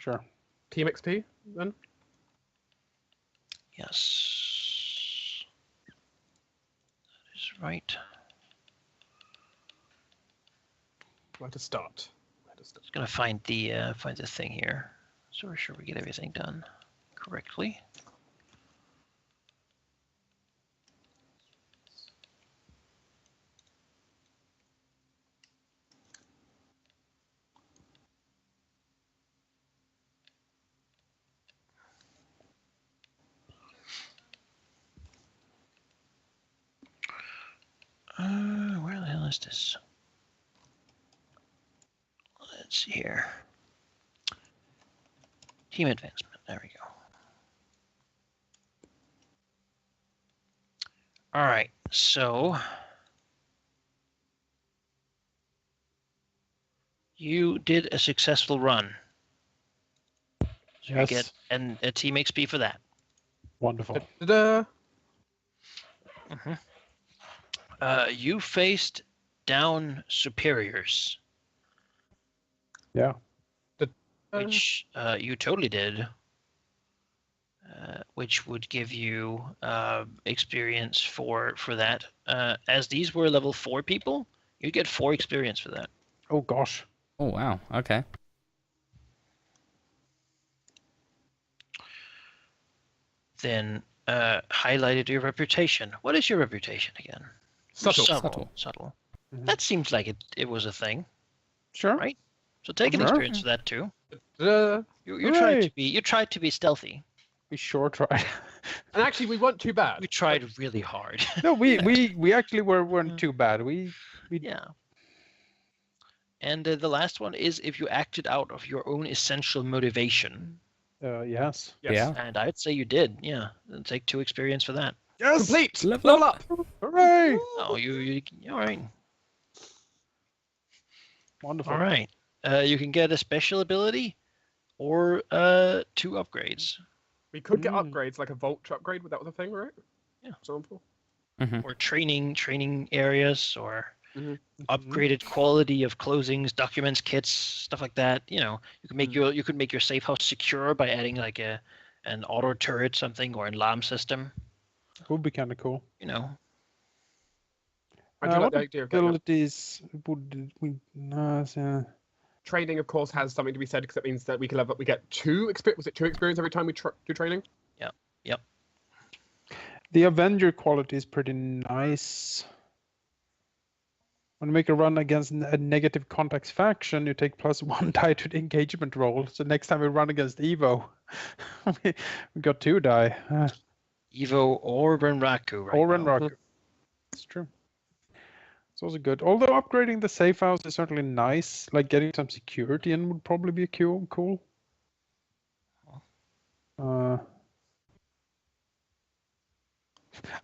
Sure. Team XP, then? Yes. That is right. Where to start? Just gonna find the thing here, so we're sure we get everything done correctly. Where the hell is this? Let's see here. Team advancement. There we go. All right. So you did a successful run. So you get a team XP for that. Wonderful. You faced down superiors. Yeah. Which you totally did. Which would give you experience for that. As these were level 4 people, you get 4 experience for that. Oh gosh. Oh wow. Okay. Then highlighted your reputation. What is your reputation again? Subtle. Subtle. Mm-hmm. That seems like it was a thing. Sure. Right? So take an Sure. experience for that too. You tried to be stealthy. We sure tried. And actually, we weren't too bad. We tried really hard. No, we actually weren't too bad. We Yeah. And the last one is if you acted out of your own essential motivation. Yes. Yeah. And I'd say you did. Yeah. Then take 2 experience for that. Yes. Complete. Level up. Hooray! Oh, you all right? Wonderful. All right. You can get a special ability or 2 upgrades. We could get upgrades, like a Vulture upgrade. That was a thing, right? Yeah. For example. Or training areas, or Mhm. upgraded quality of closings, documents, kits, stuff like that. You know, you can make your safe house secure by adding like an auto turret, something, or an alarm system. Would be kind of cool. You know. I do like What the idea of getting abilities would we? training, of course, has something to be said because it means that we can level up. We get 2 experience. Was it 2 experience every time we do training? Yep. The Avenger quality is pretty nice. When you make a run against a negative contacts faction, you take +1 die to the engagement roll. So next time we run against Evo, we got 2 die. Evo or Renraku, right? Or now. Renraku. It's true. It's also good. Although upgrading the safe house is certainly nice. Like getting some security in would probably be cool.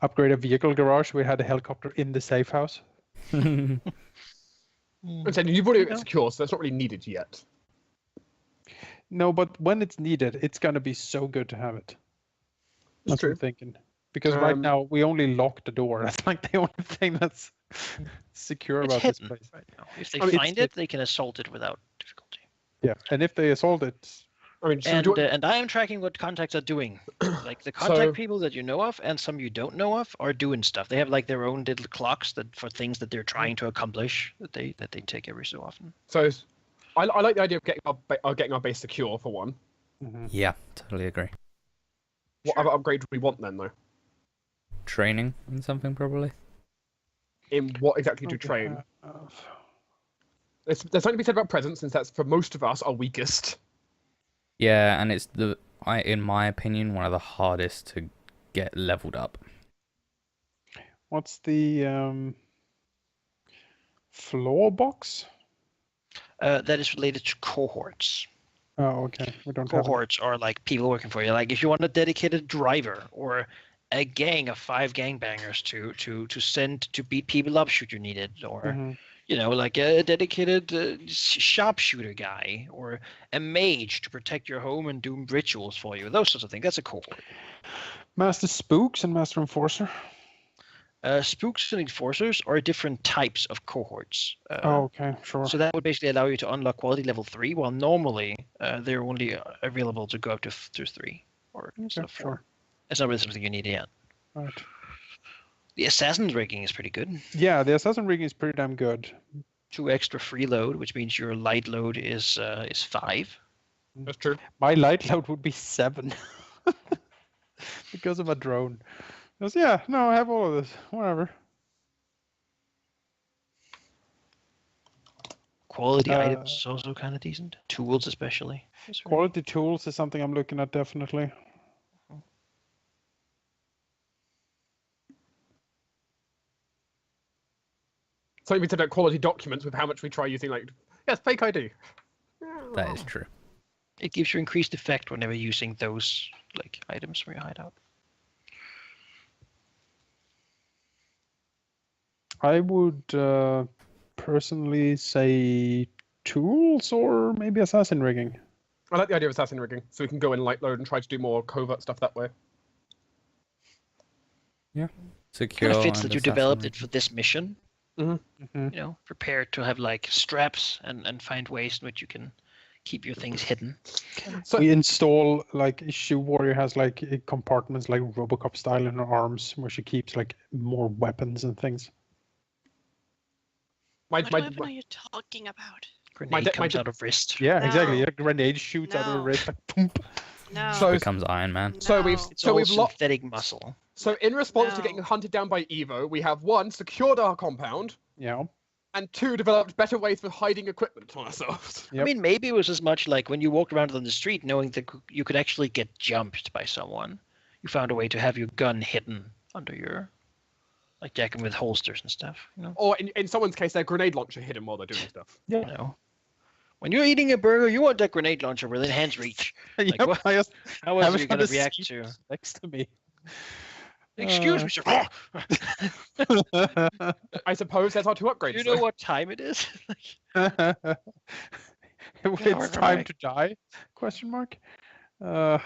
Upgrade a vehicle garage. We had a helicopter in the safe house. And saying you've already got it secure, so that's not really needed yet. No, but when it's needed, it's gonna be so good to have it. That's what I'm thinking. Because right now we only lock the door. That's like the only thing that's secure It's about hidden this place. right now. If they find it, they can assault it without difficulty. Yeah, and if they assault it, I mean, And I am tracking what contacts are doing. Like the contact people that you know of and some you don't know of are doing stuff. They have like their own little clocks that for things that they're trying to accomplish that they take every so often. So I like the idea of getting our base secure for one. Yeah, totally agree. What other upgrade do we want then, though? Training and something probably. In what exactly to train? There's something to be said about presence, since that's for most of us our weakest. Yeah, and it's in my opinion, one of the hardest to get leveled up. what's the floor box? That is related to cohorts. Oh, okay. We don't have Cohorts are like people working for you. Like if you want a dedicated driver or a gang of 5 gangbangers to send to beat people up should you need it, or you know, like a dedicated sharpshooter guy or a mage to protect your home and do rituals for you. Those sorts of things. That's a cohort. Master Spooks and Master Enforcer. Spooks and enforcers are different types of cohorts. Okay, sure. So that would basically allow you to unlock quality level 3, while normally they're only available to go up to 3 or instead of 4. Sure. It's not really something you need yet. Right. The assassin's rigging is pretty good. Yeah, the assassin rigging is pretty damn good. 2 extra free load, which means your light load is 5. That's true. My light load would be 7 because of a drone. Because, yeah, no, I have all of this. Whatever. Quality items is also kind of decent. Tools, especially. Quality tools is something I'm looking at, definitely. Something we said about quality documents with how much we try using, like, yes, fake ID. That is true. It gives you increased effect whenever using those like items from your hideout. I would personally say tools or maybe assassin rigging. I like the idea of assassin rigging, so we can go in light load and try to do more covert stuff that way. Yeah. Secure. Kind of fits and that you assassin developed it rigging. for this mission. Mm-hmm. You know, prepared to have like straps and find ways in which you can keep your things hidden. So, We install, like, Shoe Warrior has like compartments like Robocop style in her arms where she keeps like more weapons and things. What weapon are you talking about? Grenade comes out of wrist. Yeah, exactly. No. A grenade shoots out of the No. wrist, like boom. No. So- Becomes Iron Man. So No. we've It's so all we've locked. synthetic muscle. So in response to No. getting hunted down by Evo, we have 1, secured our compound, Yeah. and 2, developed better ways for hiding equipment on ourselves. Yep. I mean, maybe it was as much like when you walked around on the street knowing that you could actually get jumped by someone. You found a way to have your gun hidden under your, like jacking with holsters and stuff. You know. Or in someone's case, their grenade launcher hidden while they're doing stuff. You know. When you're eating a burger, you want that grenade launcher within hand's reach. Like, Yep, what? I just How have else are it you on going to the react seat to? next to me. Excuse me, sir. I suppose that's our 2 upgrades. Do you know what time it is? It's time to die? Question mark. Right.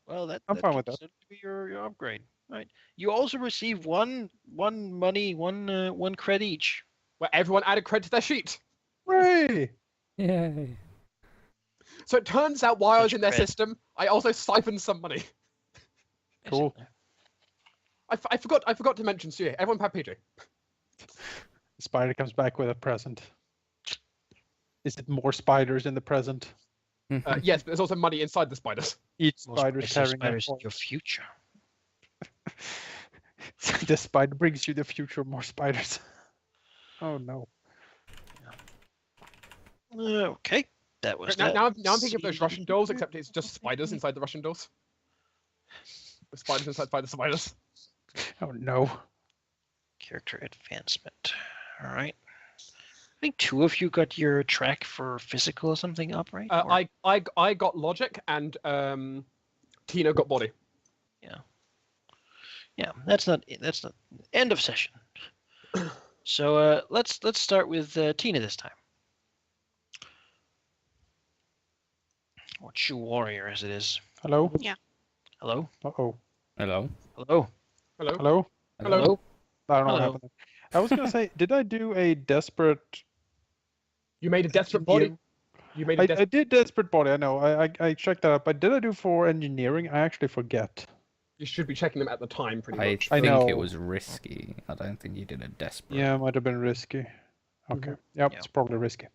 Well, I'm fine with that. considered to be your upgrade. Right. You also receive one credit each. Where everyone added credit to their sheet. Hooray! Yay. So it turns out while I was Such in their cred. system, I also siphoned some money. Cool. I forgot to mention, so yeah, everyone had PJ. Spider comes back with a present. Is it more spiders in the present? Yes, but there's also money inside the spiders. Each Most spider is precious carrying a spiders in your future. The spider brings you the future of more spiders. Oh no. Okay, that was Now, that. now I'm thinking of those Russian dolls, except it's just spiders inside the Russian dolls. The spiders inside the spiders. Oh no. Character advancement. All right. I think 2 of you got your track for physical or something up, right? Or- I got logic and Tino got body. Yeah, that's not end of session. So let's start with Tina this time. Or Shoe Warrior as it is. Hello? Hello? Uh-oh. Hello. Hello? Hello. Hello? Hello. I don't know what Hello. happened. I was gonna say, did I do a desperate... You made a desperate body. You made a I did desperate body, I know. I checked that up. But did I do for engineering? I actually forget. You should be checking them at the time, pretty I much. think know. it was risky. I don't think you did a desperate. Yeah, it might have been risky. Okay. Yep, Yeah. it's probably risky.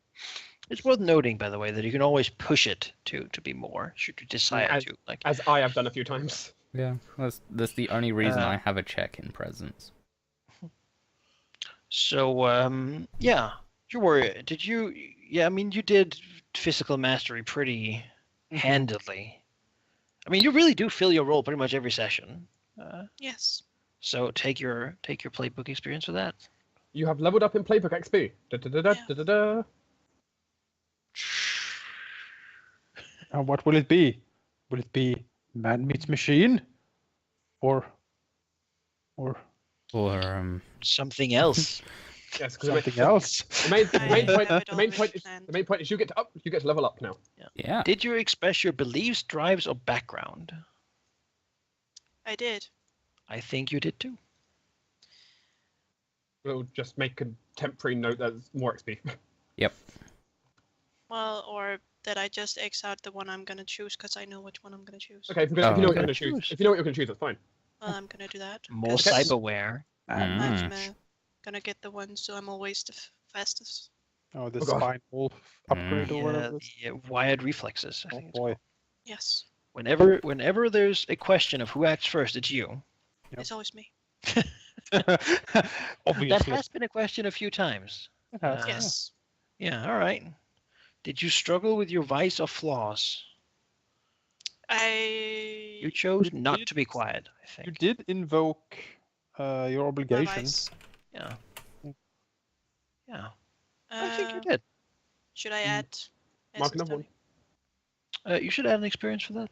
It's worth noting, by the way, that you can always push it to be more, should you desire As- to. Like, As I have done a few times. Yeah. That's the only reason Uh, I have a check in presence. so, yeah. Shoe Warrior, did you... Yeah, I mean, you did physical mastery pretty handily. I mean, you really do fill your role pretty much every session. Yes. So take your playbook experience with that. You have leveled up in Playbook XP. Da-da-da-da-da-da-da. And what will it be? Will it be man meets machine? Or Or Something else. Yes, because something else? the main point. I have it The main point already is planned. the main point is you get to level up now. yeah. Did you express your beliefs, drives, or background? I did. I think you did too. We'll just make a temporary note that's more XP. Yep. Well, or that I just X out the one I'm gonna choose because I know which one I'm gonna choose. Okay, if you know what you're okay. gonna choose, if you know what you're gonna choose, that's fine. Well, I'm gonna do that. More 'cause cyberware. I'm gonna get the one so I'm always the fastest. Oh, the Oh, God. spinal upgrade or The, whatever. it is. the wired reflexes. I Oh think it's boy. called. Yes, Whenever there's a question of who acts first, it's you. Yep. it's always me. Obviously. That has been a question a few times. It has, yeah. Yes. Yeah, all right. Did you struggle with your vice or flaws? You I chose You not did- to be quiet, I You think. did invoke your my obligation. vice. Yeah. Yeah. Yeah. I think you Uh, did. Should I Mm. add? Mark essence another one. tonic? You should add an experience for that.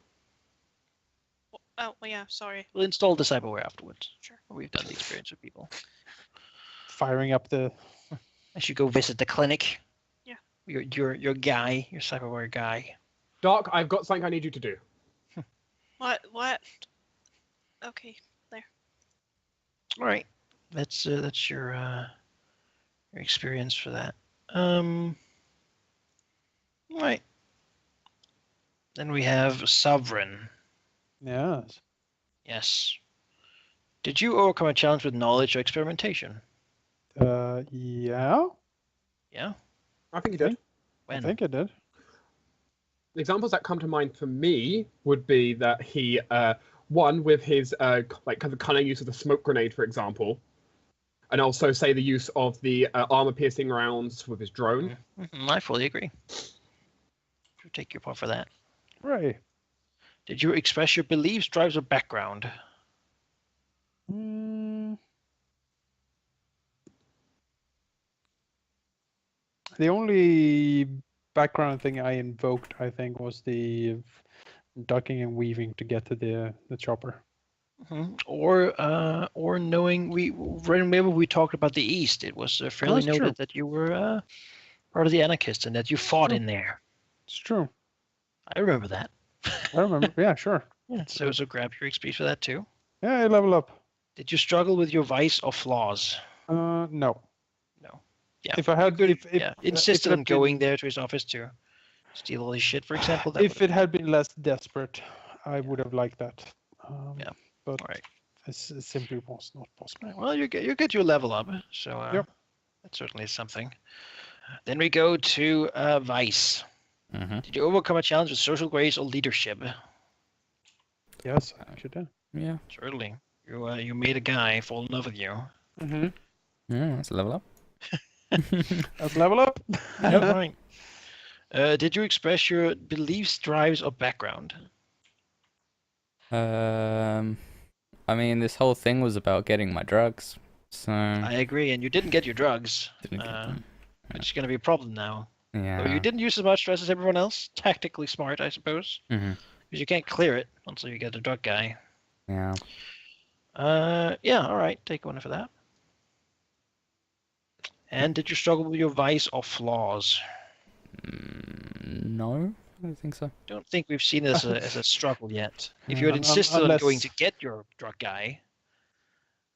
Oh, well, yeah. Sorry. We'll install the cyberware afterwards. Sure. We've done the experience with people. Firing up the. I should go visit the clinic. Yeah. Your guy, your cyberware guy. Dark, I've got something I need you to do. What? What? Okay. All right. That's your experience for that. Right. Then we have Sovereign. Yes. Yes. Did you overcome a challenge with knowledge or experimentation? Yeah. Yeah. I think you did. When? I think I did. The examples that come to mind for me would be that he, one with his like kind of cunning use of the smoke grenade, for example, and also say the use of the armor-piercing rounds with his drone. I fully agree. Should take your point for that. Right. Did you express your beliefs, drives, or background? The only background thing I invoked, I think, was the ducking and weaving to get to the chopper. Or knowing remember we talked about the East. It was fairly That's noted true. that you were part of the anarchists and that you fought True. in there. It's true. I remember that. I remember. Yeah, sure. Yeah, so grab your XP for that too. Yeah, I level up. Did you struggle with your vice or flaws? No. No. Yeah. If I had, if insisted it on had going there to his office to steal all his shit, for example. That if it had been less desperate, I would have liked that. Yeah. But all right. it simply was not possible. Well, you get your level up, so Yep. that certainly is something. Then we go to vice. Mm-hmm. Did you overcome a challenge with social grace or leadership? Yes, I actually did. Yeah. Certainly. You made a guy fall in love with you. Mm-hmm. Yeah, that's a level up. That's level up. Yeah, right. Did you express your beliefs, drives, or background? I mean, this whole thing was about getting my drugs, so I agree, and you didn't get your drugs, didn't get them. which is going to be a problem now. Yeah. Though you didn't use as much stress as everyone else. Tactically smart, I suppose. Mm-hmm. Because you can't clear it until you get a drug guy. Yeah. Yeah, all right. Take one for that. And did you struggle with your vice or flaws? No, I don't think so. Don't think we've seen it as a struggle yet. If you had insisted on unless- going to get your drug guy,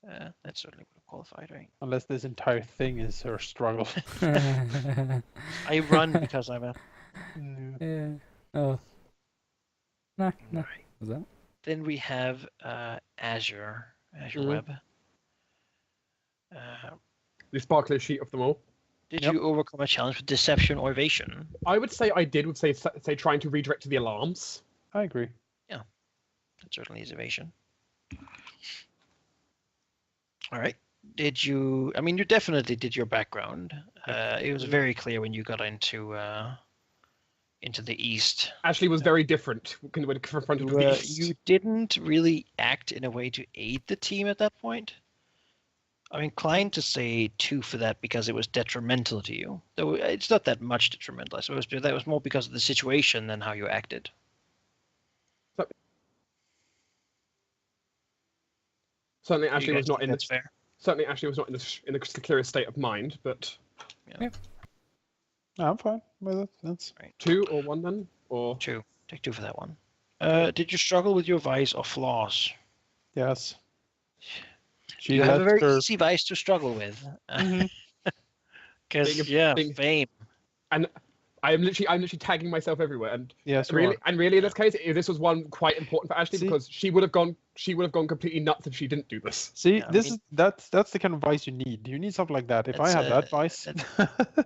that certainly would have qualified, right? Unless this entire thing is her struggle. I run because I'm a... Yeah. Yeah. Oh. No. Right. Was that? Then we have Azure Mhm. Web. The sparkliest sheet of them all. Did Yep. you overcome a challenge with deception or evasion? I would say I did. Would say trying to redirect to the alarms. I agree. That certainly is evasion. All right. Did you? I mean, you definitely did your background. It was very clear when you got into the East. Actually, was very different when confronted with the East. You didn't really act in a way to aid the team at that point. I'm inclined to say 2 for that because it was detrimental to you. Though it's not that much detrimental, I suppose, but that was more because of the situation than how you acted. Certainly, Ashley You was guys not think in that's the fair. certainly Ashley was not in the clearest state of mind. But I'm fine with it. That's 2 or 1 then, or 2. Take 2 for that one. Did you struggle with your vice or flaws? yes. She You have a lets very her. easy vice to struggle with. Mhm. Because Being- fame. And I'm literally tagging myself everywhere. And Yes, you really, are. in this case, this was one quite important for Ashley See- because she would have gone completely nuts if she didn't do this. See, Yeah, I mean- that's the kind of vice you need. You need something like that. If I It's, had that vice,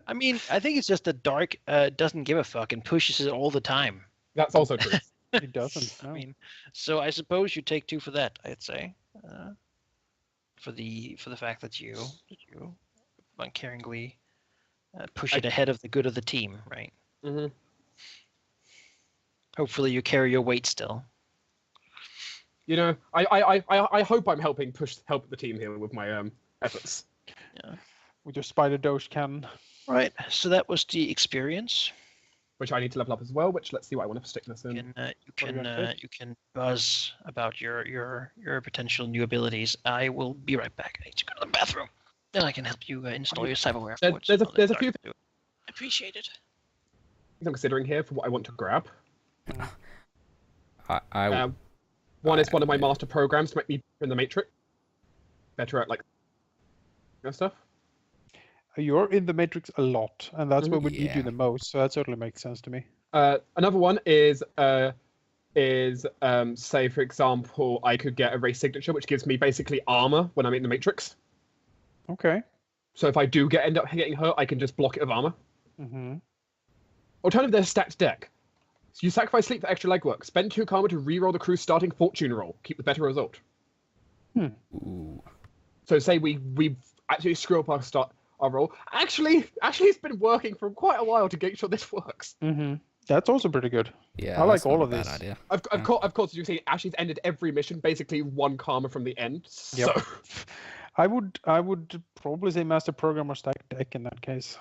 I mean, I think it's just that Dark doesn't give a fuck and pushes it all the time. That's also true. he doesn't. I No. mean, so I suppose you take 2 for that. I'd say, for the fact that you uncaringly push it ahead of the good of the team, right? hmm Hopefully, you carry your weight still. You know, I hope I'm help the team here with my efforts. With your spider doge cannon. Right. So that was the experience. Which I need to level up as well. Which let's see what I want to stick this in. You can buzz about your potential new abilities. I will be right back. I need to go to the bathroom. Then I can help you install your cyberware. afterwards. There's a few things Appreciated. I'm considering here for what I want to grab. I One is one of my master programs to make me in the Matrix better at stuff. You're in the Matrix a lot, and that's what would need Yeah. you the most. So that certainly makes sense to me. Another one is say for example I could get a race signature which gives me basically armor when I'm in the Matrix. Okay. So if I do end up getting hurt, I can just block it with armor. Mm-hmm. Alternative, there's stacked deck. So you sacrifice sleep for extra legwork. Spend 2 karma to reroll the crew's starting fortune roll. Keep the better result. Ooh. So say we actually screw up our roll. Actually, it's been working for quite a while to make sure this works. Mm-hmm. That's also pretty good. Yeah, I like that's not all a of bad these. idea. Of course, as you see, Ashley's ended every mission basically 1 karma from the end. So Yep. I would probably say master program or stack deck in that case.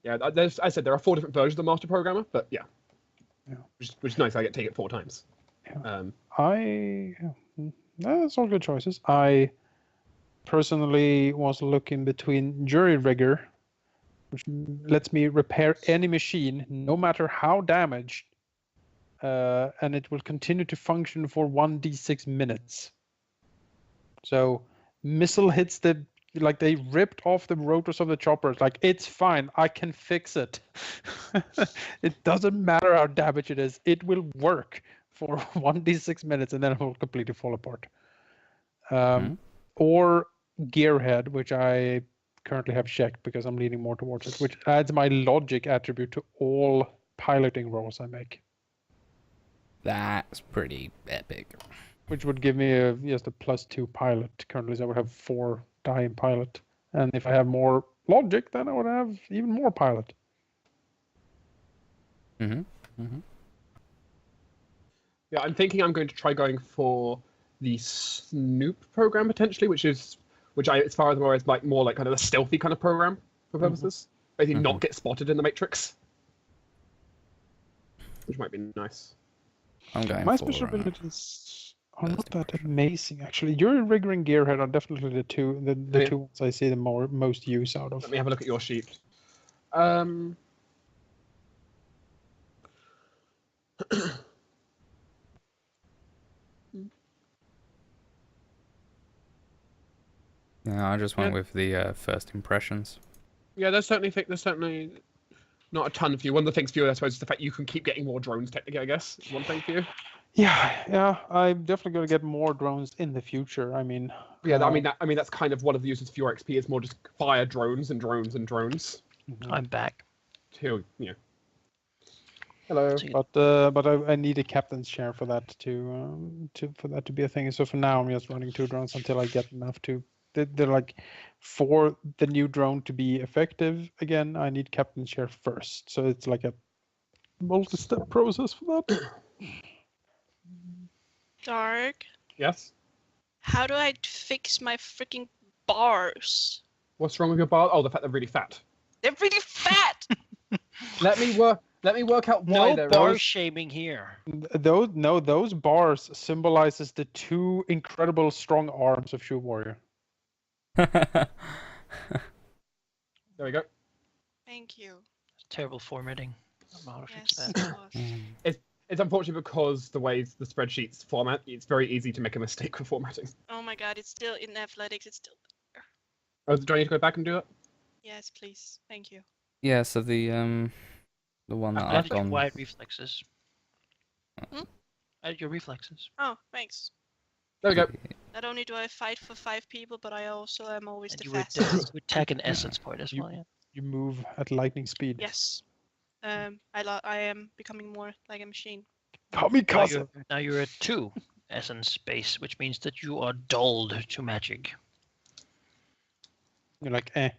yeah, I said there are 4 different versions of the master programmer, but yeah. Yeah. Which is nice. I get to take it 4 times. Yeah. That's all good choices. I personally was looking between jury rigor, which lets me repair any machine, no matter how damaged, and it will continue to function for 1d6 minutes. So, missile hits they ripped off the rotors of the choppers. Like, it's fine, I can fix it. It doesn't matter how damaged it is, it will work for 1d6 minutes and then it will completely fall apart. Or Gearhead, which I currently have checked because I'm leaning more towards it, which adds my logic attribute to all piloting rolls I make. That's pretty epic. Which would give me just a +2 pilot currently, so I would have 4 die in pilot. And if I have more logic, then I would have even more pilot. Yeah, I'm thinking I'm going to try going for the Snoop program potentially, which as far as I'm aware, is more like kind of a stealthy kind of program for purposes. Basically, not get spotted in the Matrix, which might be nice. I'm going My for special abilities are not that amazing, actually. Your rigor and Gearhead are definitely the two ones I see the most use out of. Let me have a look at your sheet. Yeah, I just went with the first impressions. Yeah, there's certainly not a ton for you. One of the things for you, I suppose, is the fact you can keep getting more drones. Technically, I guess is one thing for you. Yeah, I'm definitely going to get more drones in the future. I mean, Yeah, I mean that's kind of one of the uses for your XP. It's more just fire drones and drones and drones. I'm back. Hello. but I need a captain's chair for that to be a thing. So for now, I'm just running 2 drones until I get enough to. They're like, for the new drone to be effective again, I need captain's chair first. So it's like a multi-step process for that. Dark. Yes. How do I fix my freaking bars? What's wrong with your bar? Oh, the fact they're really fat. They're really fat. Let me work out why No they're bar shaming here. Those bars symbolizes the 2 incredible strong arms of Shoe Warrior. There we go. Thank you. Terrible formatting. I don't know how to fix Yes. that. it was. It's unfortunate because the way the spreadsheets format, it's very easy to make a mistake with formatting. Oh my god, it's still in athletics. It's still there. Oh, do I need to go back and do it? Yes, please. Thank you. Yeah, so the one that I've Added your gone. wide reflexes. Hmm? Added your reflexes. Oh, thanks. There we go. Not only do I fight for 5 people, but I also am always And the you would fastest. you attack an essence point as You- well, yeah. You move at lightning speed. Yes. I am becoming more like a machine. Now Kamikaze! you're at 2 essence base, which means that you are dulled to magic. You're like, eh.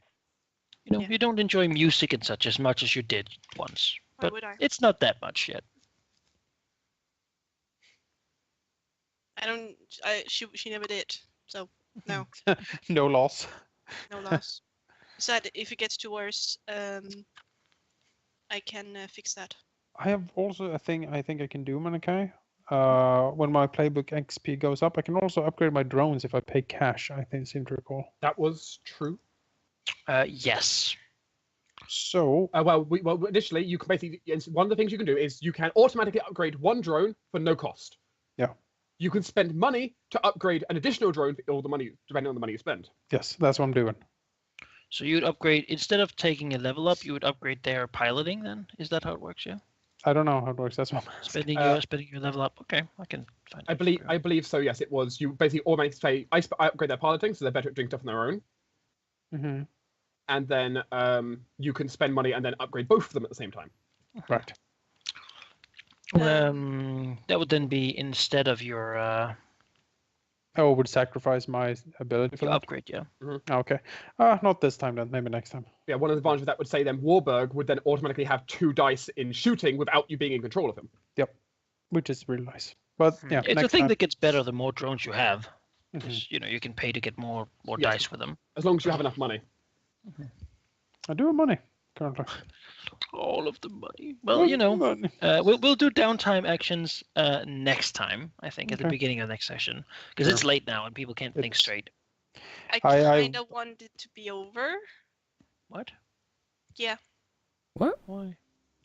You know, Yeah. you don't enjoy music and such as much as you did once. Why But would I? it's not that much yet. I don't. She never did. So no, No loss. no loss. Said if it gets too worse, I can fix that. I have also a thing I think I can do, Manakai. When my playbook XP goes up, I can also upgrade my drones if I pay cash, I think, seem to recall. That was true. Yes. So, Well, initially, you can basically, one of the things you can do is you can automatically upgrade one drone for no cost. Yeah. You can spend money to upgrade an additional drone for all the money, depending on the money you spend. yes, that's what I'm doing. So you'd upgrade, instead of taking a level up, you would upgrade their piloting then? Is that how it works, yeah? I don't know how it works, that's what I'm asking. Spending your level up. Okay, I can find I believe so. Yes, it was. You basically automatically say, I upgrade their piloting, so they're better at doing stuff on their own, Mm-hmm. and then you can spend money and then upgrade both of them at the same time. Right. That would then be instead of your I would sacrifice my ability for that. upgrade, yeah. Okay. Not this time then, maybe next time. Yeah, one of the advantages of that would say then Warburg would then automatically have 2 dice in shooting without you being in control of him. Which is really nice. But yeah, It's a next thing time. that gets better the more drones you have. Mhm. 'Cause, you know, you can pay to get more Yes. dice with them. As long as you have enough money. I do have money currently. All of the money. Well, you know, Money. we'll do downtime actions next time. I think at the Okay. beginning of next session because it's late now and people can't think It's- straight. I I- kind of want it to be over. What? Yeah. What? Why?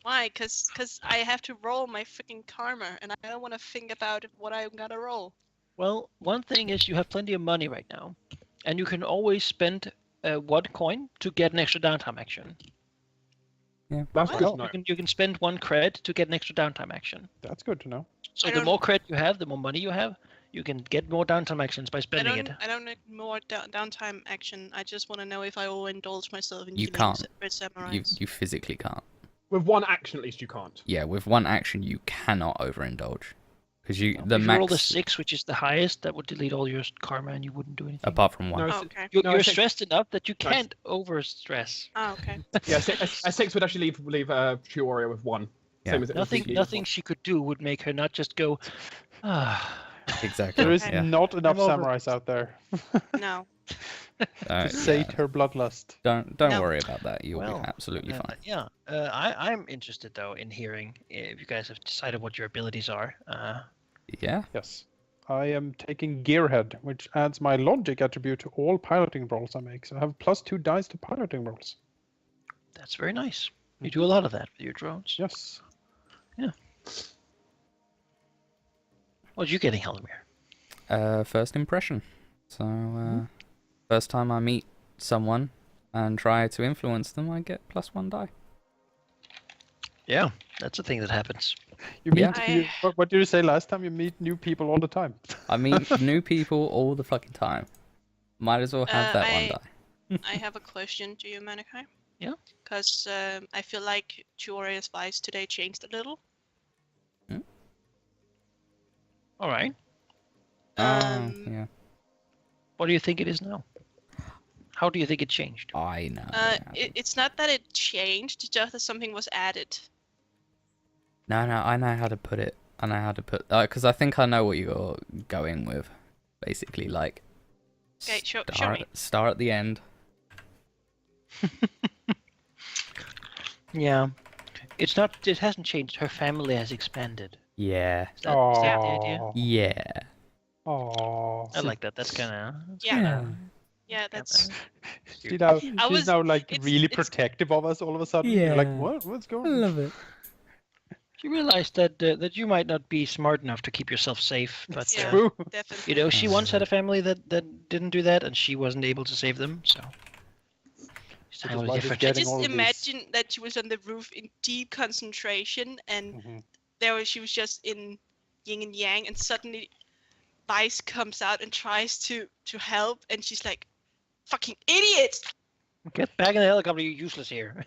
Why? Cause I have to roll my freaking karma, and I don't want to think about what I'm gonna roll. Well, one thing is you have plenty of money right now, and you can always spend 1 coin to get an extra downtime action. That's What? good to know. You can spend 1 cred to get an extra downtime action. That's good to know. So I the don't- more cred you have, the more money you have. You can get more downtime actions by spending it. I don't need more downtime action. I just want to know if I will indulge myself in You killing can't. red samurais. You physically can't. With 1 action, at least you can't. Yeah, with one action you cannot overindulge. Because the If you max, roll the 6, which is the highest, that would delete all your karma and you wouldn't do anything. apart from one. No, Oh, s- okay. You're, No, you're I think- stressed enough that you No, I can't over-stress. Oh, okay. Yeah, a 6 would actually leave True Warrior with 1. Yeah. Same as it would Nothing be nothing she could do would make her not just go, ah. Exactly. There is yeah. not enough I'm over- samurais out there No. to sate her bloodlust. Don't No. worry about that. You'll Well, be absolutely fine. Yeah. I'm interested, though, in hearing if you guys have decided what your abilities are. Yeah. Yes. I am taking Gearhead, which adds my logic attribute to all piloting rolls I make. So I have +2 dice to piloting rolls. That's very nice. You do a lot of that with your drones. Yes. What are you getting, Halldamir? First impression. So, first time I meet someone and try to influence them, I get +1 die. Yeah, that's a thing that happens. You meet. Yeah. What did you say last time? You meet new people all the time. I meet new people all the fucking time. Might as well have that one die. I have a question to you, Manakai. Yeah? Because I feel like Warrior's Vice today changed a little. All right. Yeah. What do you think it is now? How do you think it changed? I know. It's not that it changed, just that something was added. No, I know how to put it. I know how to put... Because I think I know what you're going with. Basically, like... Okay, show me. Star at the end. Yeah. It's not. It hasn't changed. Her family has expanded. Yeah. Is that the idea? Aww. Yeah. Aww. I like that. That's kind of. Yeah. Yeah, that's. She's now, I was- she's now like it's- really it's- protective of us all of a sudden. Yeah. You're like, what? What's going on? love it. You realize that you might not be smart enough to keep yourself safe, but Yeah, True. definitely. you know, she once had a family that didn't do that, and she wasn't able to save them. So it's Which is totally why she's different. I getting just all of these. imagine that she was on the roof in deep concentration, and she was just in yin and yang, and suddenly Vice comes out and tries to help, and she's like, "Fucking idiot!" Get back in the helicopter, you useless here.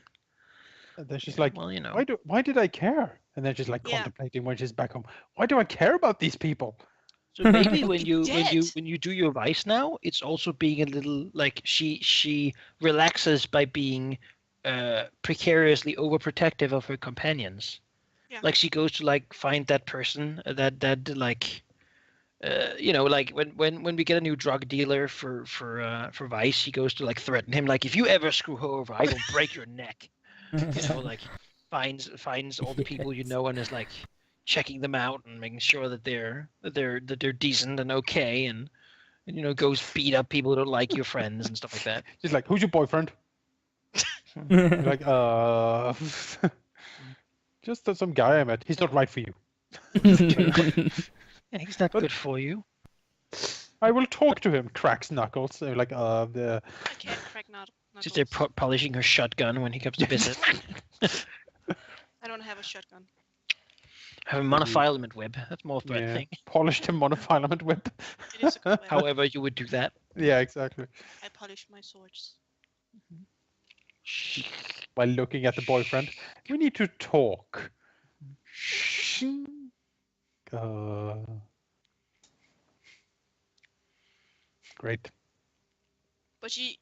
And then she's like, well, you know. why did I care? And then she's like Yeah. contemplating when she's back home. Why do I care about these people? So maybe when Be you dead. do your vice now, it's also being a little like she relaxes by being precariously overprotective of her companions. Yeah. Like she goes to like find that person that like you know, like when we get a new drug dealer for Vice, she goes to like threaten him, like if you ever screw her over, I will break your neck. You know, like finds all the people you know and is like checking them out and making sure that they're decent and okay, and you know, goes beat up people who don't like your friends and stuff like that. She's like, who's your boyfriend? You're like, just some guy I met. He's not right for you. Yeah, he's not good for you. I will talk to him. Cracks knuckles. They're like, the I can't crack knuckles. Just there polishing her shotgun when he comes to visit. I don't have a shotgun. Have a monofilament whip. That's more yeah, threatening. polished monofilament whip. It is a good weapon. However, you would do that. Yeah, exactly. I polish my swords. While looking at the boyfriend, we need to talk. Great. But she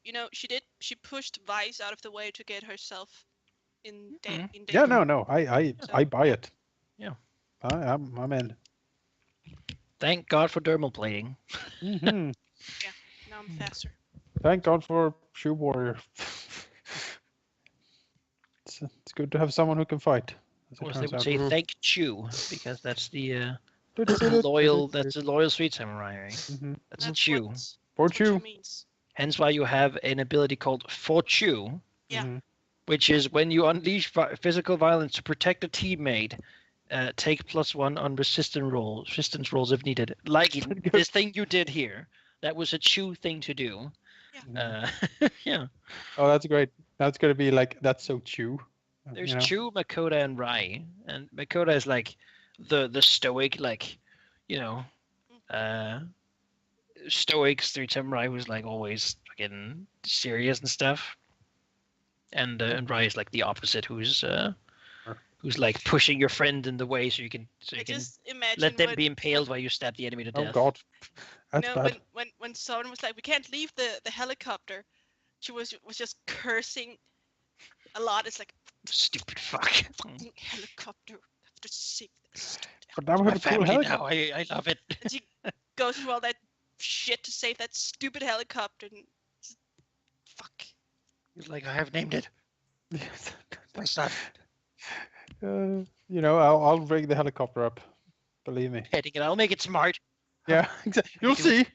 pushed Vice out of the way to get herself in danger. Yeah, no, I buy it. Yeah. I'm in. Thank God for dermal plating. Mhm. Now I'm faster. Thank God for Shoe Warrior. It's good to have someone who can fight. Of course, they would say out. thank Chew, because that's the loyal Street Samurai, right? That's Chew. For That's what Chew. it means. Hence why you have an ability called For Chew, Yeah. which is when you unleash physical violence to protect a teammate, take +1 on resistance rolls if needed. Like this thing you did here, that was a Chew thing to do. Yeah. Yeah. Oh, that's great. That's gonna be like, that's so Chew. There's Chew, Makoto, and Rai, and Makoto is like the stoic, like, you know, stoic Street Samurai who's like always fucking serious and stuff, and Rai is like the opposite, who's like pushing your friend in the way so you can Just imagine let them be impaled while you stab the enemy to death. Oh God, that's bad. when someone was like, "We can't leave the helicopter," she was just cursing a lot. It's like, Stupid fuck. fucking helicopter. I have to save this. But now we My have a cool family helicopter. now. I love it. And she goes through all that shit to save that stupid helicopter. And fuck. He's like, I have named it. My son. You know, I'll rig the helicopter up. Believe me. Heading it. I'll make it smart. Yeah, exactly. You'll see.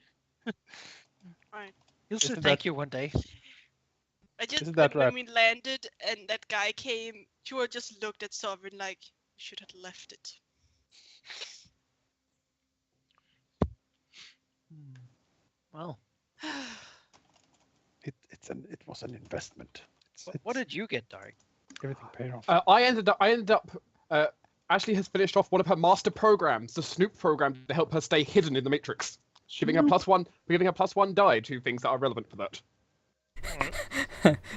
You'll say Isn't thank that- you one day. I just Isn't that when right? we landed and that guy came, Chua just looked at Sovereign like, "You should have left it." Well, It was an investment. what did you get, Dark? Everything paid off. I ended up. Ashley has finished off one of her master programs, the Snoop program, to help her stay hidden in the Matrix, giving her +1 die to things that are relevant for that.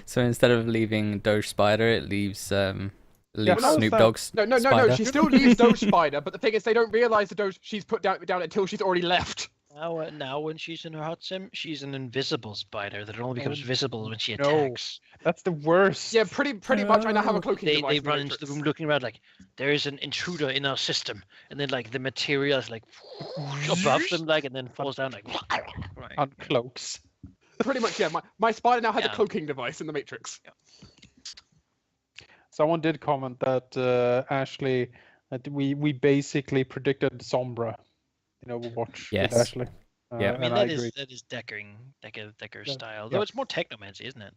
So instead of leaving Doge Spider, it leaves Snoop Dogg's No. Spider. She still leaves Doge Spider, but the thing is, they don't realize the Doge she's put down until she's already left. Now when she's in her hot sim, she's an invisible spider that only becomes visible when she no. attacks. That's the worst. Yeah, pretty much. I now have a cloaking They device. in run into the room looking around like, there is an intruder in our system, and then like the material is like above them, like, and then falls down like. Right. Uncloaks. Pretty much, yeah. My spider now has Yeah. a cloaking device in the Matrix. Someone did comment that Ashley, that we basically predicted Sombra. You know, watch Yes. with Ashley. Yeah. I mean, and that agree. is Decker Yeah. style. Yeah. Though it's more technomancy, isn't it?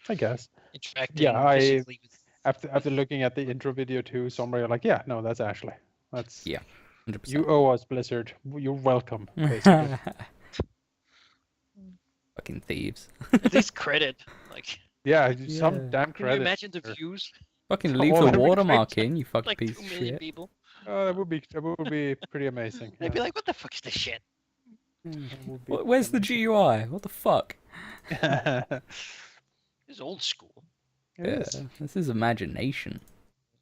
I guess. Interacting Yeah, physically with after looking at the intro video too, somebody like, yeah, no, that's Ashley. That's Yeah, 100%. you owe us, Blizzard. You're welcome, basically. Fucking thieves. At least credit. Like, Yeah, Yeah. some damn can you credit. imagine the views? Fucking So leave all the every watermark creature- in, you fucking Like piece 2 of million shit. people. that would be pretty amazing. They'd be like, what the fuck is this shit? That would be Where's the pretty GUI? What the fuck? amazing. This is old school. It Yeah, is. this is imagination.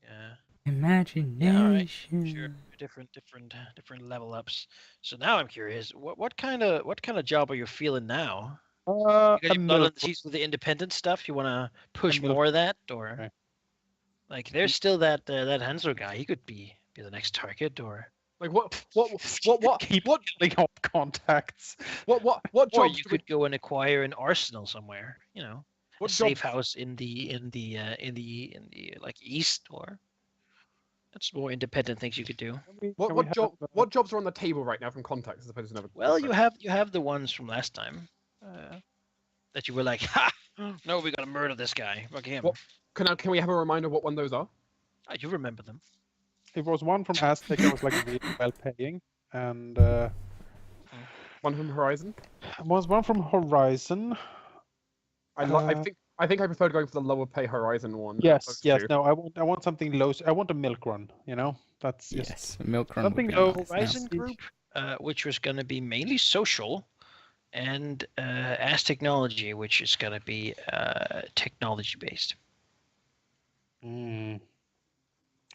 Yeah. Imagination. Sure. Different level ups. So now I'm curious, what kind of job are you feeling now? A Because you've got milk on these with the independent stuff, you want to push milk- more of that, or Okay. like there's still that Hanzo guy. He could be the next target, or Like what keep getting all contacts. what or jobs you do we, could go and acquire an arsenal somewhere. You know, what a safe jobs house in the like east, or that's more independent things you could do. what jobs are on the table right now from contacts as opposed to another? Well, you have the ones from last time that you were like, ha, no, we gotta murder this guy. Fuck him. What- Can we have a reminder what one those are? You remember them? It was one from Aztec that was like really well paying, and One from Horizon. was one from Horizon. I think I preferred going for the lower pay Horizon one. Yes. No, I want something low. I want a milk run. You know, that's just Yes, milk run Something would be low. nice now. Horizon Group, which was going to be mainly social, and As Technology, which is going to be technology based. I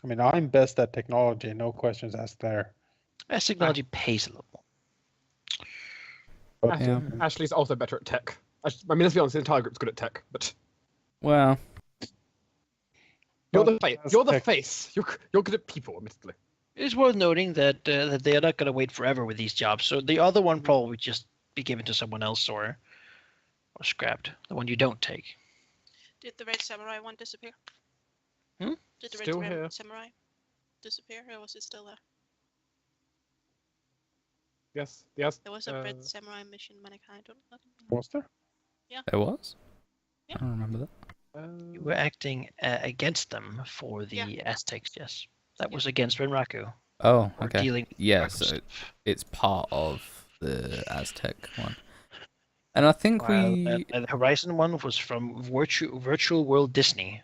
mean, I'm best at technology. No questions asked there. As Technology pays a little more. But Yeah. Ashley's also better at tech. I mean, let's be honest, the entire group's good at tech, but Well, you're but the face. as You're the tech- face. You're good at people, admittedly. It is worth noting that that they are not going to wait forever with these jobs. So the other one probably just be given to someone else or scrapped. The one you don't take. Did the Red Samurai one disappear? Hmm? Did the Still Red here. Samurai disappear, or was it still there? Yes. There was a Red Samurai mission, Mankind. I don't know. Was there? there was? Yeah. I don't remember that. You were acting against them for the Yeah. Aztecs, yes. That Yeah. was against Renraku. Oh, Or okay. dealing with Yeah, Renraku so stuff. it's part of the Aztec one. And I think While we... the Horizon one was from Virtual World Disney.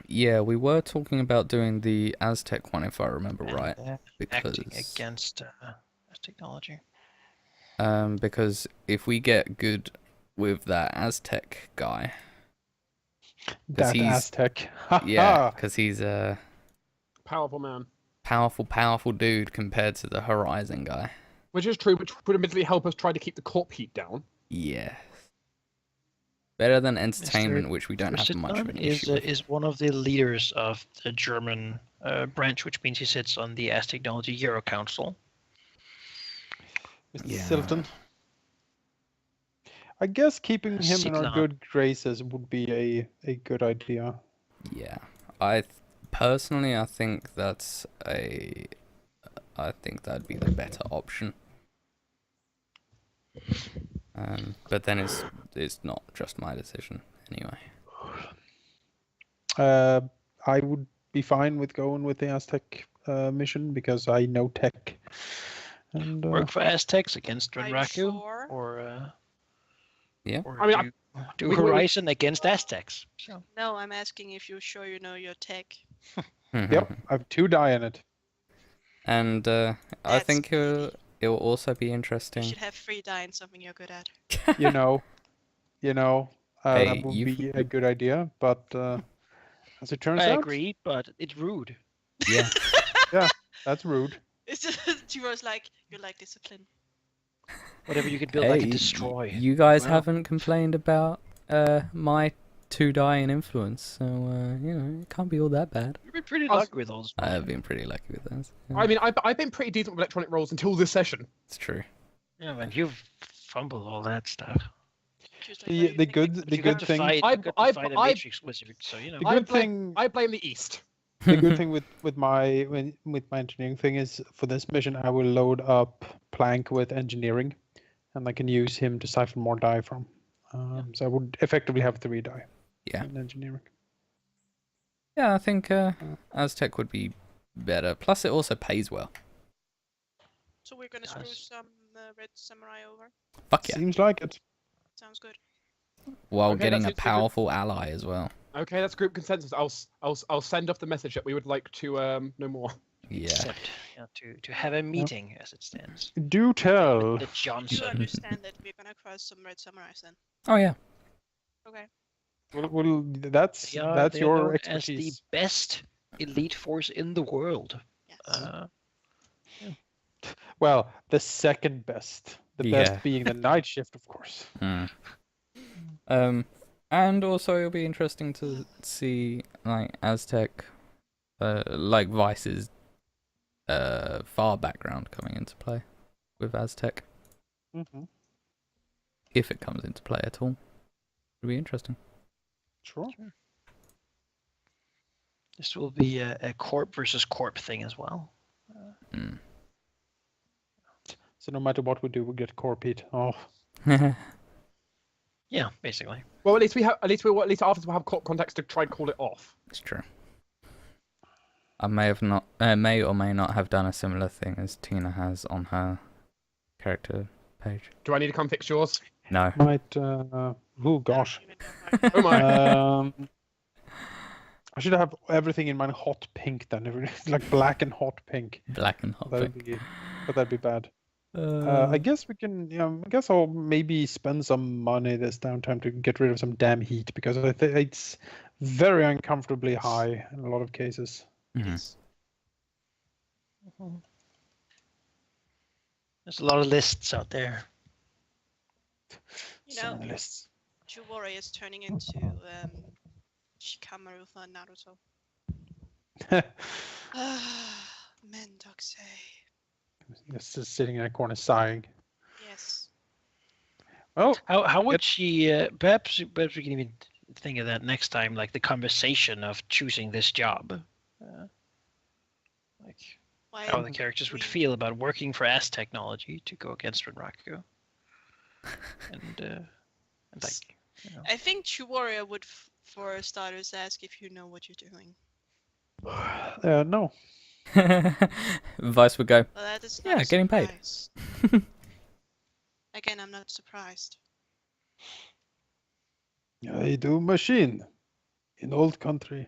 Yeah, we were talking about doing the Aztec one, if I remember and, right. acting Because, against technology. because if we get good with that Aztec guy, That he's- Aztec. yeah, because he's a Powerful man. powerful dude compared to the Horizon guy. Which is true, which would admittedly help us try to keep the corp heat down. Yes. Better than entertainment, which we don't have Mr. much of Dunn an is issue with. is one of the leaders of the German branch, which means he sits on the As Technology Euro Council. Mr. Yeah. Silton. I guess keeping him in our Sigla. good graces would be a good idea. Yeah, personally, I think that'd be the better option. But then it's not just my decision anyway. I would be fine with going with the Aztec mission because I know tech. And Work for Aztecs against Are you Renraku, sure? or Yeah. or I mean, do we- Horizon against Aztecs. So No, I'm asking if you're sure you know your tech. yep, I have 2 die in it. And I That's think greedy. it will also be You interesting. should have 3 die in something you're good at. You know, Hey, that would you've- be a good idea. But as it turns I out, agree, but it's rude. Yeah. that's rude. It's just, she was like, you like discipline. Whatever you can build, I Hey, can destroy. You guys Well. haven't complained about my 2 die in influence, so it can't be all that bad. You've been pretty I was- lucky with those. I have been pretty lucky with those. Yeah, I mean, I've been pretty decent with electronic rolls until this session. it's true. Yeah, man, you've fumbled all that stuff. She was like, The "Why you the think good like the You got good to thing fight, I- you got to I- fight a I- Matrix wizard, so you know. The I good blame, thing- I blame the East. the good thing with my engineering thing is for this mission I will load up Plank with engineering, and I can use him to siphon more die from. So I would effectively have 3 die Yeah. in engineering. Yeah, I think Aztec would be better. Plus, it also pays well. So we're gonna screw Yes. some red samurai over. Fuck yeah. Seems like it. Sounds good. While Okay, getting that a seems to be good. powerful ally as well. Okay, that's group consensus. I'll send off the message that we would like to know more. Yeah. Accept, to have a meeting as it stands. Do tell. The Do you Johnson. understand that we're gonna cross some red samurais then? Oh yeah. Okay. Well, that's They are your known expertise. as the best elite force in the world. Yes. Well, the second best. The Yeah. best being the night shift, of course. And also it'll be interesting to see like Aztec, like Vice's far background coming into play with Aztec, Mm-hmm. if it comes into play at all. It'll be interesting. Sure. This will be a corp versus corp thing as well. So no matter what we do, we get core Pete. Oh, Yeah, basically. Well, at least after we have context to try and call it off. It's true. I may or may not have done a similar thing as Tina has on her character page. Do I need to come fix yours? No. might. Oh gosh. Oh my. I should have everything in mine hot pink then, like black and hot pink. Black and hot pink. But that'd be bad. I guess we can. I guess I'll maybe spend some money this downtime to get rid of some damn heat because I think it's very uncomfortably high in a lot of cases. There's a lot of lists out there. You So know, many lists. Chuwari is turning into Shikamaru for Naruto. Men say. Just sitting in a corner sighing. Yes. Well, How would she? Perhaps we can even think of that next time, like the conversation of choosing this job, like Why how the characters would feel about working for S technology to go against Renraku, and like. You know. I think Chuwarrior would, for starters, ask if you know what you're doing. no. Vice would go, Well, that is yeah, not a getting paid. surprise. Again, I'm not surprised. I do machine in old country.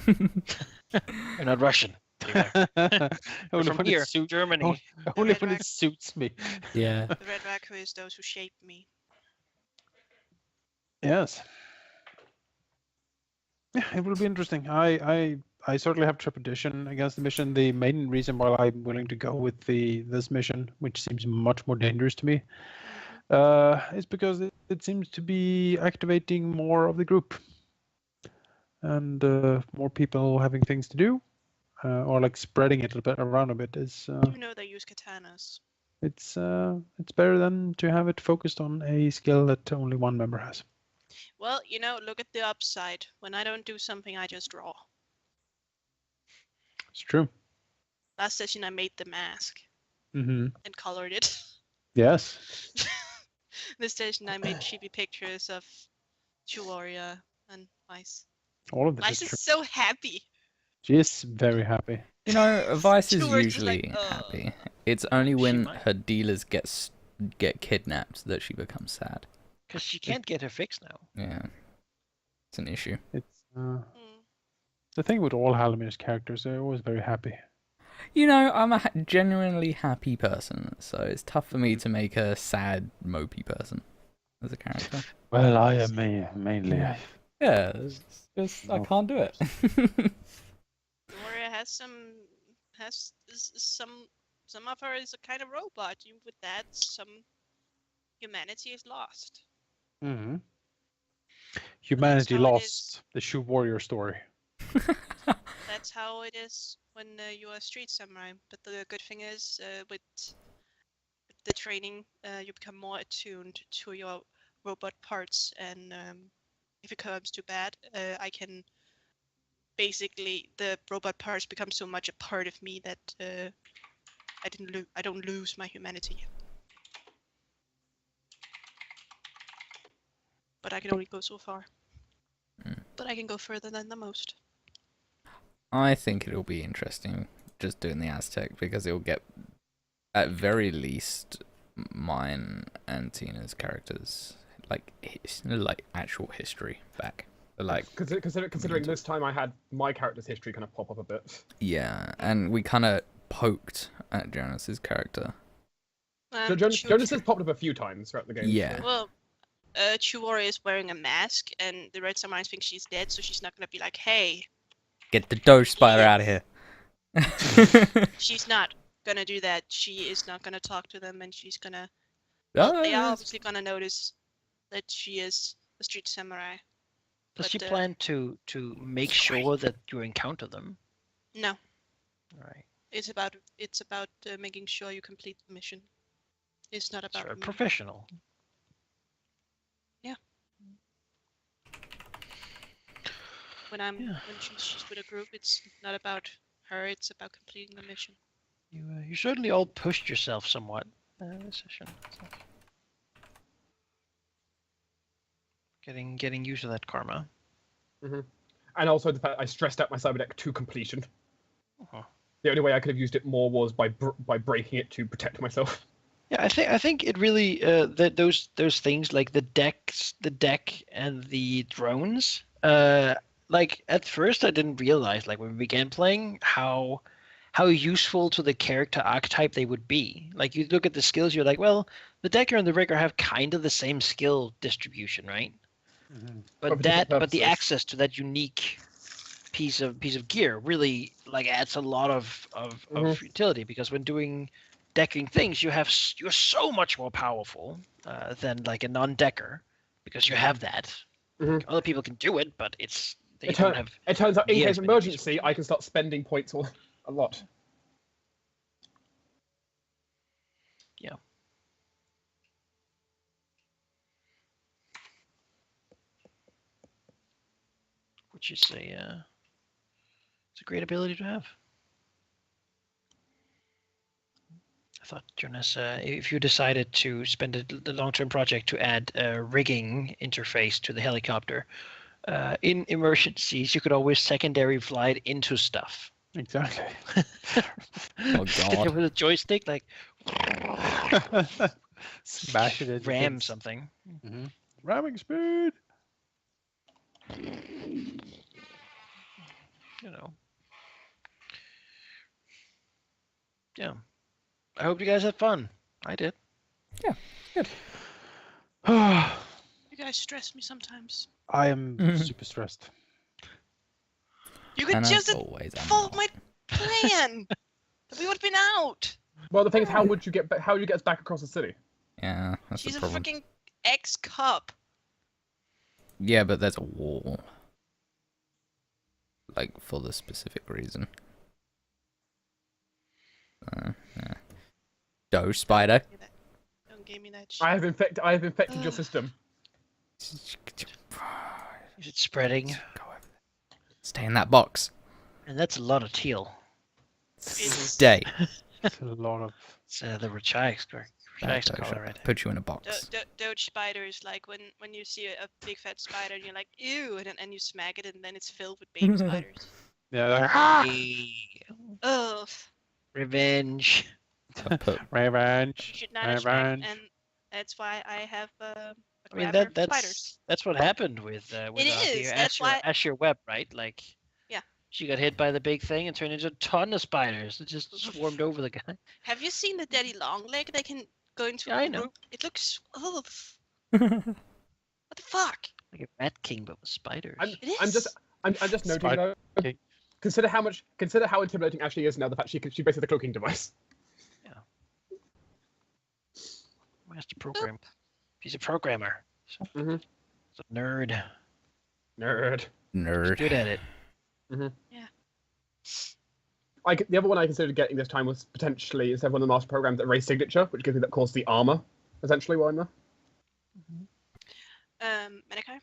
You're not Russian. You're Only from when here, it suits Germany. Only Red when Rack. it suits me. yeah. The Red Raku is those who shaped me. Yes. Yeah, it will be interesting. I certainly have trepidation against the mission. The main reason why I'm willing to go with this mission, which seems much more dangerous to me, is because it seems to be activating more of the group and more people having things to do, or like spreading it a bit around a bit. Is You know they use katanas. it's better than to have it focused on a skill that only one member has. Well, you know, look at the upside. When I don't do something, I just draw. It's true. Last session, I made the mask Mm-hmm. and colored it. Yes. This session, I made chibi pictures of Chuwarrior and Vice. All of this Vice is true. is so happy. She is very happy. You know, Vice is Towards is usually like, happy. It's only when might. her dealers get kidnapped that she becomes sad. Because she can't get her fix now. Yeah. It's an issue. It's Mm. the thing with all Halldamir's characters, they're always very happy. You know, I'm a genuinely happy person, so it's tough for me to make a sad, mopey person as a character. Well, I am mainly. Yeah, it's just I can't do it. Chuwarrior has some of her is a kind of robot. With that, some humanity is lost. Mm-hmm. Humanity how it lost the Shoe Warrior story. That's how it is when you are a street samurai. But the good thing is, with the training, you become more attuned to your robot parts, and if it comes too bad, I can basically the robot parts become so much a part of me that I don't lose my humanity. But I can only go so far. Mm. But I can go further than the most. I think it'll be interesting just doing the Aztec because it'll get, at very least, mine and Tina's characters like actual history back. Like considering this time I had my character's history kind of pop up a bit. Yeah, and we kind of poked at Jonas's character. Jonas has popped up a few times throughout the game. Yeah. So. Well, Chiwari is wearing a mask, and the Red Samurai thinks she's dead, so she's not gonna be like, "Hey." Get the Doge Spider out of here. She's not gonna do that. She is not gonna talk to them, and she's gonna. Well, they are obviously gonna notice that she is a street samurai. Does But, she plan to make sure that you encounter them? No, All right. it's about making sure you complete the mission. It's not It's about very me. professional. When she's with a group, it's not about her. It's about completing the mission. You certainly all pushed yourself somewhat this session. So. Getting used to that karma. Mm-hmm. And also the fact I stressed out my cyberdeck to completion. Uh-huh. The only way I could have used it more was by breaking it to protect myself. Yeah, I think it really that those things like the deck and the drones. Like at first I didn't realize, like when we began playing, how useful to the character archetype they would be. Like you look at the skills, you're like, well, the decker and the rigger have kind of the same skill distribution, right? Mm-hmm. But the access to that unique piece of gear really like adds a lot of utility, because when doing decking things, you're so much more powerful than like a non-decker, because you have that. Mm-hmm. Other people can do it, but it turns out in near case as of many emergency, I can start spending points a lot. Yeah. Which is it's a great ability to have. I thought, Jonas, if you decided to spend the long-term project to add a rigging interface to the helicopter, in emergencies, you could always secondary fly it into stuff. Exactly. Oh God. With a joystick, like Smash it into ram things. something. Mm-hmm. Ramming speed. You know. Yeah. I hope you guys had fun. I did. Yeah. Good. You guys stress me sometimes. I am Mhm. super stressed. You could And just as always, I'm follow not. my plan. We would have been out. Well, the thing is, how would you get us back across the city? Yeah, that's She's the a problem. freaking ex-cop. Yeah, but there's a wall. Like, for the specific reason. Yeah. Doge Spider. Don't give me that shit. I have infected your system. Is it spreading? Go over there. Stay in that box. And that's a lot of teal. Stay. It's a lot of. It's the Rechai's color right there. Put you in a box. Doge spider is like when you see a big fat spider and you're like, ew, and you smack it and then it's filled with baby spiders. Yeah. Like, Hey, Ugh. revenge. I put You revenge. should not attract, Revenge. and that's why I have a I mean grabber that's of spiders. that's what happened with is, Rahal, that's why- Asher Webb, right? Like Yeah. She got hit by the big thing and turned into a ton of spiders. It just swarmed over the guy. Have you seen the daddy long leg? They can go into Yeah, a I know. group. It looks. Oh, what the fuck? Like a Rat King, but with spiders. I'm is. just noting Spider though. King. Consider how intimidating Ashley is now. The fact she basically the cloaking device. Master program. He's a programmer. So, Mhm. He's a nerd. Nerd. nerd. Good at it. The other one I considered getting this time was potentially, instead of one of the master programs, a race signature, which gives me that calls the armor, essentially, while I'm there. Medikai?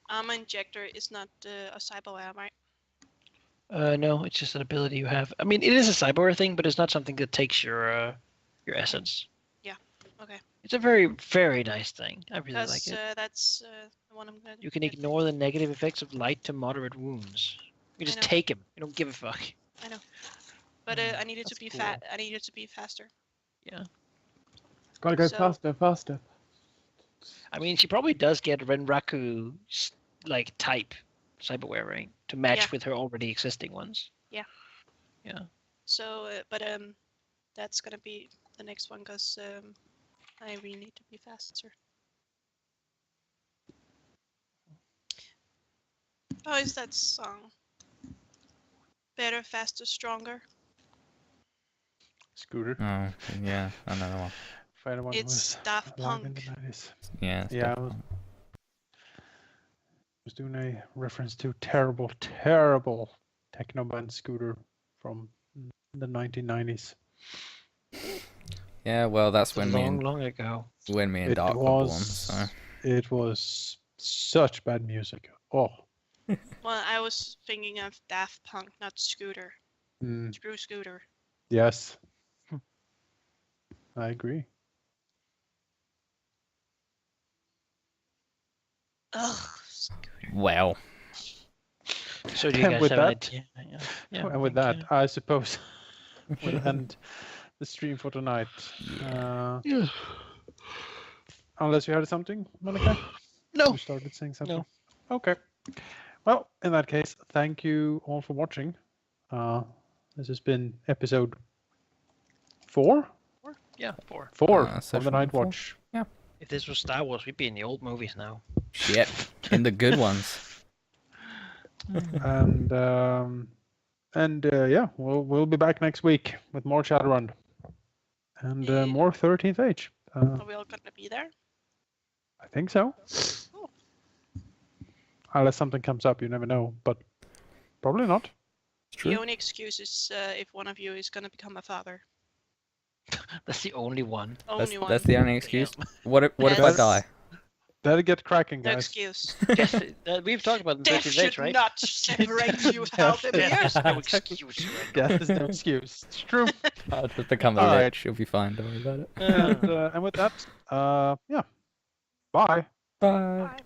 Armor injector is not a cyberware, right? No, it's just an ability you have. I mean, it is a cyber thing, but it's not something that takes your essence. Yeah. Okay. It's a very, very nice thing. I really like That's it. that's the one I'm gonna. You can get. ignore the negative effects of light to moderate wounds. You just know. take him. You don't give a fuck. I know. But I needed to That's be cool. fat. I needed to be faster. Yeah. Gotta go So- faster. I mean, she probably does get Renraku like type cyberware, right? To match Yeah. with her already existing ones. So, but that's gonna be the next one because I really need to be faster. Oh, is that song? Better, faster, stronger. Scooter. Oh, yeah, another one. If anyone It's was Daft alive in Punk. the 90s. Yeah. It's Yeah, I definitely- was doing a reference to terrible techno band Scooter from the 1990s. Yeah, well, that's when long ago. me and It Dark were born. was So it was such bad music. Oh, Well, I was thinking of Daft Punk, not Scooter. mm, Screw Scooter. yes, I agree. Ugh, Scooter. well, So do you And guys with have an that- idea? Yeah. And with thank that, I suppose we'll end the stream for tonight. you. Unless you had something, Monica? No. You started saying something? No. Okay. Well, in that case, thank you all for watching. This has been episode 4? Yeah, 4. 4 of the session Night 4. Watch. If this was Star Wars, we'd be in the old movies now. shit, in the good ones. And yeah, we'll be back next week with more Shadowrun and Yeah. more 13th Age. Are we all gonna be there? I think so. Oh. Unless something comes up, you never know, but probably not. It's The true. only excuse is if one of you is gonna become a father. That's the only one. Only one. That's the only excuse. Damn. What if I Yes. die? Better get cracking, No guys. excuse. Death, we've talked about the Death 13th should Age, right? not separate you, Death- Halldamir. There's no excuse. Death is no excuse. It's true. I'll just become a All right. lich. You'll be fine. Don't worry about it. And with that, yeah. Bye. Bye. Bye.